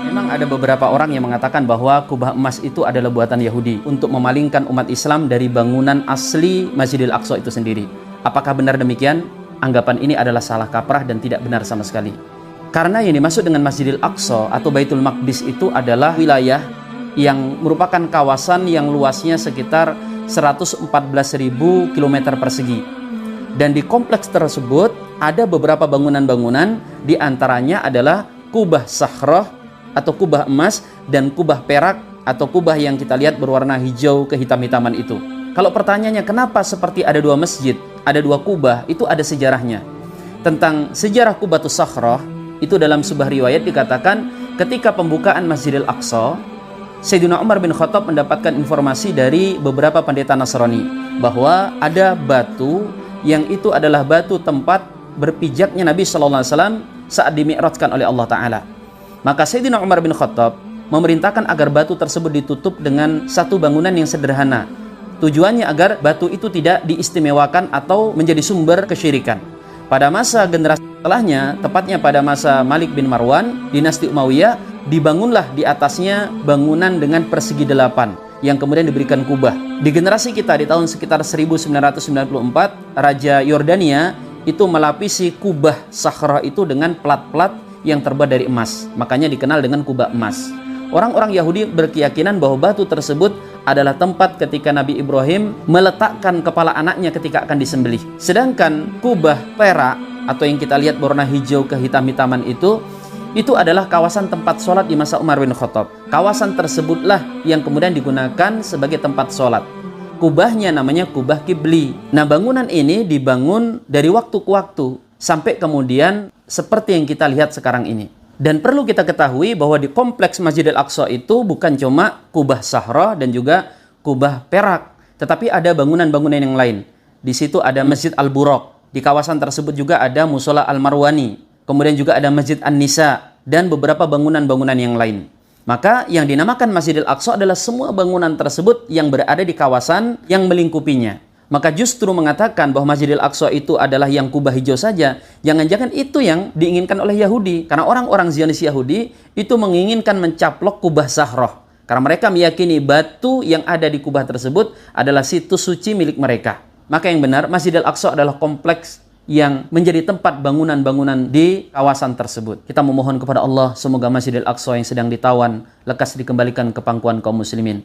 Memang ada beberapa orang yang mengatakan bahwa kubah emas itu adalah buatan Yahudi untuk memalingkan umat Islam dari bangunan asli Masjidil Aqsa itu sendiri. Apakah benar demikian? Anggapan ini adalah salah kaprah dan tidak benar sama sekali. Karena yang dimaksud dengan Masjidil Aqsa atau Baitul Maqdis itu adalah wilayah yang merupakan kawasan yang luasnya sekitar 114.000 km persegi. Dan di kompleks tersebut ada beberapa bangunan-bangunan, di antaranya adalah kubah Sahrah atau kubah emas dan kubah perak atau kubah yang kita lihat berwarna hijau kehitam-hitaman itu. Kalau pertanyaannya kenapa seperti ada dua masjid, ada dua kubah, itu ada sejarahnya. Tentang sejarah Kubatus Sahrah, itu dalam sebuah riwayat dikatakan ketika pembukaan Masjidil Aqsa, Sayyidina Umar bin Khattab mendapatkan informasi dari beberapa pendeta Nasrani bahwa ada batu yang itu adalah batu tempat berpijaknya Nabi SAW saat dimi'rajkan oleh Allah Ta'ala. Maka Sayyidina Umar bin Khattab memerintahkan agar batu tersebut ditutup dengan satu bangunan yang sederhana. Tujuannya agar batu itu tidak diistimewakan atau menjadi sumber kesyirikan. Pada masa generasi setelahnya, tepatnya pada masa Malik bin Marwan, dinasti Umayyah, dibangunlah di atasnya bangunan dengan persegi 8 yang kemudian diberikan kubah. Di generasi kita di tahun sekitar 1994, Raja Yordania itu melapisi kubah Sahrah itu dengan plat-plat yang terbuat dari emas. Makanya dikenal dengan kubah emas. Orang-orang Yahudi berkeyakinan bahwa batu tersebut adalah tempat ketika Nabi Ibrahim meletakkan kepala anaknya ketika akan disembelih. Sedangkan kubah perak atau yang kita lihat berwarna hijau kehitam-hitaman itu adalah kawasan tempat sholat di masa Umar bin Khattab. Kawasan tersebutlah yang kemudian digunakan sebagai tempat sholat. Kubahnya namanya kubah Kibli. Nah, bangunan ini dibangun dari waktu ke waktu sampai kemudian seperti yang kita lihat sekarang ini. Dan perlu kita ketahui bahwa di kompleks Masjidil Aqsa itu bukan cuma kubah Sahrah dan juga kubah perak, tetapi ada bangunan-bangunan yang lain. Di situ ada Masjid Al-Buraq. Di kawasan tersebut juga ada Musola Al-Marwani. Kemudian juga ada Masjid An-Nisa dan beberapa bangunan-bangunan yang lain. Maka yang dinamakan Masjidil Aqsa adalah semua bangunan tersebut yang berada di kawasan yang melingkupinya. Maka justru mengatakan bahwa Masjidil Aqsa itu adalah yang kubah hijau saja, jangan-jangan itu yang diinginkan oleh Yahudi. Karena orang-orang Zionis Yahudi itu menginginkan mencaplok kubah Sahrah. Karena mereka meyakini batu yang ada di kubah tersebut adalah situs suci milik mereka. Maka yang benar, Masjidil Aqsa adalah kompleks yang menjadi tempat bangunan-bangunan di kawasan tersebut. Kita memohon kepada Allah semoga Masjidil Aqsa yang sedang ditawan lekas dikembalikan ke pangkuan kaum muslimin.